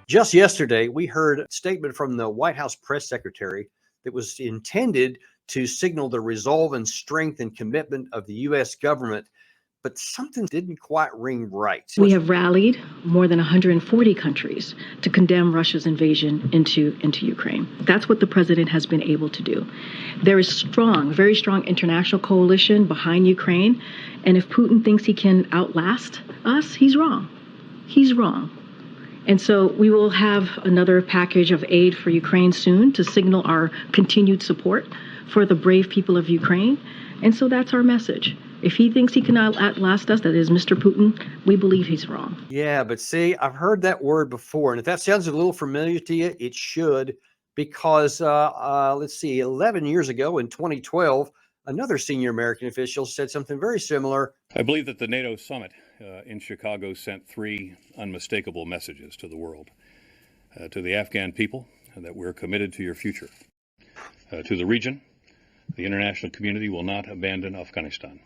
Just yesterday, we heard a statement from the White House press secretary that was intended to signal the resolve and strength and commitment of the U.S. government, but something didn't quite ring right. We have rallied more than 140 countries to condemn Russia's invasion into Ukraine. That's what the president has been able to do. There is very strong international coalition behind Ukraine, and if Putin thinks he can outlast us, he's wrong. He's wrong. And so we will have another package of aid for Ukraine soon to signal our continued support for the brave people of Ukraine. And so that's our message. If he thinks he can outlast us, that is Mr. Putin, we believe he's wrong. Yeah, but see, I've heard that word before. And if that sounds a little familiar to you, it should, because let's see, 11 years ago in 2012, another senior American official said something very similar. I believe that the NATO summit in Chicago sent three unmistakable messages to the world. To the Afghan people, that we're committed to your future. To the region, the international community will not abandon Afghanistan.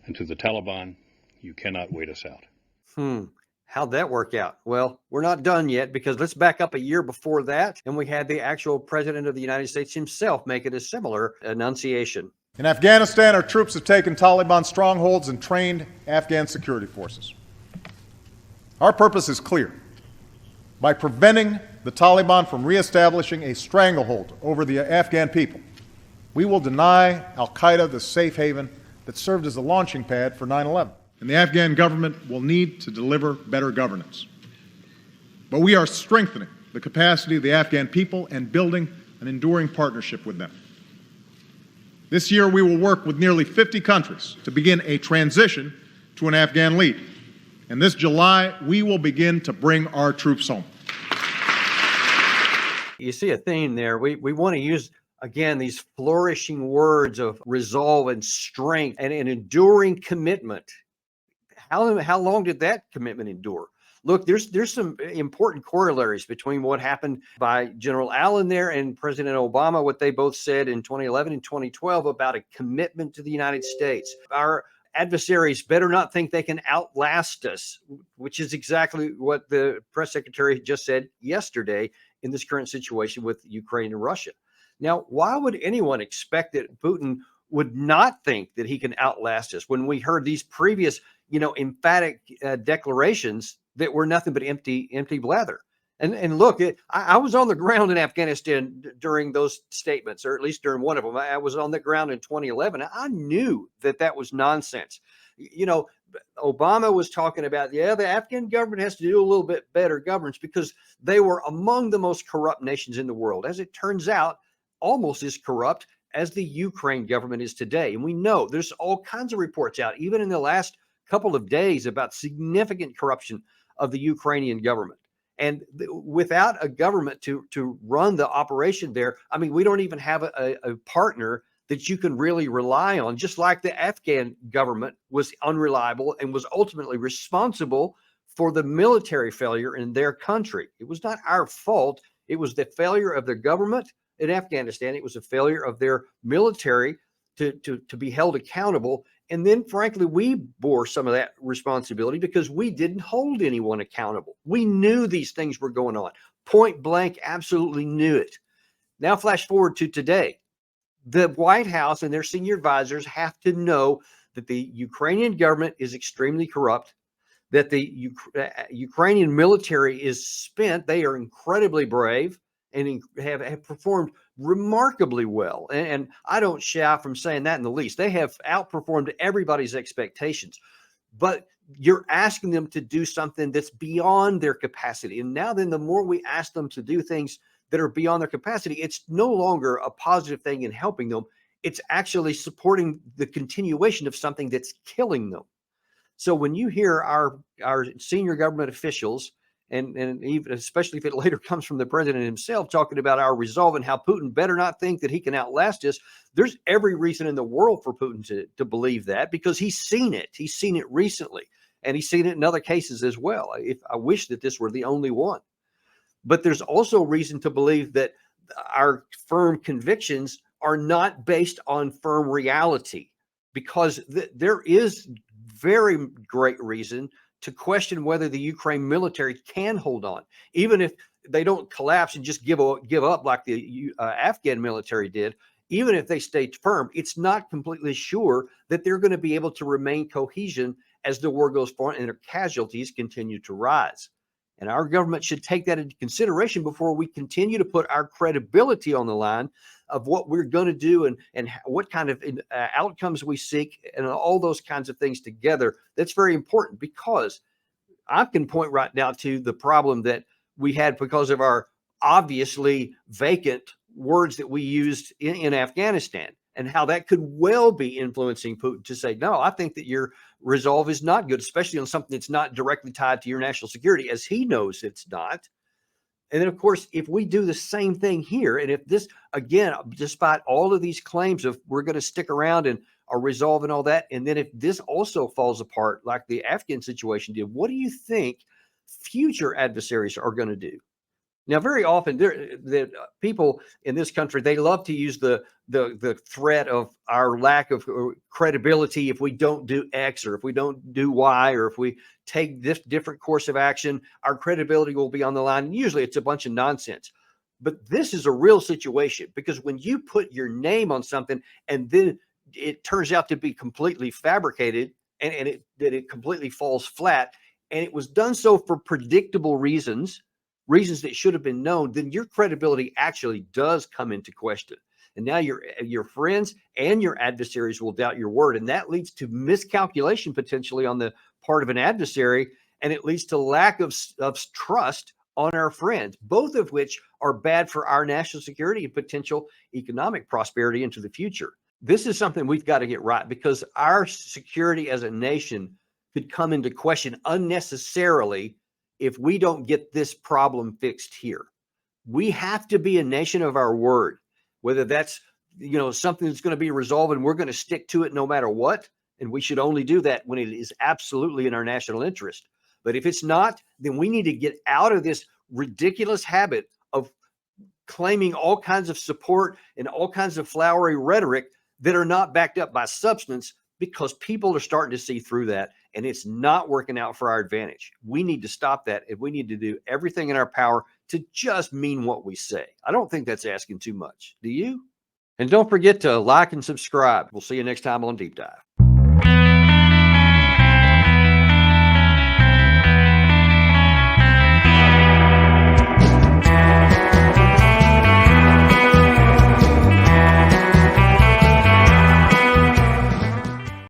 And to the Taliban, you cannot wait us out. How'd that work out? Well, we're not done yet, because let's back up a year before that, and we had the actual president of the United States himself make it a similar enunciation. In Afghanistan, our troops have taken Taliban strongholds and trained Afghan security forces. Our purpose is clear. By preventing the Taliban from reestablishing a stranglehold over the Afghan people, we will deny al-Qaeda the safe haven that served as a launching pad for 9/11. And the Afghan government will need to deliver better governance. But we are strengthening the capacity of the Afghan people and building an enduring partnership with them. This year, we will work with nearly 50 countries to begin a transition to an Afghan lead. And this July, we will begin to bring our troops home. You see a theme there. We want to use, again, these flourishing words of resolve and strength and an enduring commitment. How long did that commitment endure? Look, there's some important corollaries between what happened by General Allen there and President Obama, what they both said in 2011 and 2012 about a commitment to the United States. Our adversaries better not think they can outlast us, which is exactly what the press secretary just said yesterday in this current situation with Ukraine and Russia. Now, why would anyone expect that Putin would not think that he can outlast us when we heard these previous, emphatic declarations that were nothing but empty blather? And look, I was on the ground in Afghanistan during those statements, or at least during one of them. I was on the ground in 2011. I knew that was nonsense. Obama was talking about, the Afghan government has to do a little bit better governance because they were among the most corrupt nations in the world. As it turns out, almost as corrupt as the Ukraine government is today. And we know there's all kinds of reports out, even in the last couple of days, about significant corruption of the Ukrainian government. And without a government to run the operation there, we don't even have a partner that you can really rely on, just like the Afghan government was unreliable and was ultimately responsible for the military failure in their country. It was not our fault. It was the failure of the government in Afghanistan. It was a failure of their military to be held accountable. And then, frankly, we bore some of that responsibility because we didn't hold anyone accountable. We knew these things were going on. Point blank, absolutely knew it. Now, flash forward to today. The White House and their senior advisors have to know that the Ukrainian government is extremely corrupt, that the Ukrainian military is spent. They are incredibly brave and have performed remarkably well. And I don't shy from saying that in the least. They have outperformed everybody's expectations. But you're asking them to do something that's beyond their capacity. And now then, the more we ask them to do things that are beyond their capacity, it's no longer a positive thing in helping them. It's actually supporting the continuation of something that's killing them. So when you hear our senior government officials, and even especially if it later comes from the president himself, talking about our resolve and how Putin better not think that he can outlast us, there's every reason in the world for Putin to believe that, because he's seen it. He's seen it recently, and he's seen it in other cases as well. I wish that this were the only one. But there's also reason to believe that our firm convictions are not based on firm reality, because there is very great reason to question whether the Ukraine military can hold on, even if they don't collapse and just give up like the Afghan military did. Even if they stay firm, it's not completely sure that they're going to be able to remain cohesion as the war goes forward and their casualties continue to rise. And our government should take that into consideration before we continue to put our credibility on the line of what we're going to do and what kind of outcomes we seek and all those kinds of things together. That's very important, because I can point right now to the problem that we had because of our obviously vacant words that we used in Afghanistan, and how that could well be influencing Putin to say, no, I think that your resolve is not good, especially on something that's not directly tied to your national security, as he knows it's not. And then, of course, if we do the same thing here, and if this, again, despite all of these claims of we're going to stick around and are resolve and all that, and then if this also falls apart like the Afghan situation did, what do you think future adversaries are going to do? Now, very often, the people in this country, they love to use the threat of our lack of credibility if we don't do X, or if we don't do Y, or if we take this different course of action, our credibility will be on the line. And usually it's a bunch of nonsense. But this is a real situation, because when you put your name on something and then it turns out to be completely fabricated, and it completely falls flat, and it was done so for predictable reasons that should have been known, then your credibility actually does come into question. And now your friends and your adversaries will doubt your word. And that leads to miscalculation potentially on the part of an adversary. And it leads to lack of trust on our friends, both of which are bad for our national security and potential economic prosperity into the future. This is something we've got to get right, because our security as a nation could come into question unnecessarily if we don't get this problem fixed here. We have to be a nation of our word, whether that's, something that's going to be resolved and we're going to stick to it no matter what. And we should only do that when it is absolutely in our national interest. But if it's not, then we need to get out of this ridiculous habit of claiming all kinds of support and all kinds of flowery rhetoric that are not backed up by substance, because people are starting to see through that, and it's not working out for our advantage. We need to stop that, and we need to do everything in our power to just mean what we say. I don't think that's asking too much. Do you? And don't forget to like and subscribe. We'll see you next time on Deep Dive.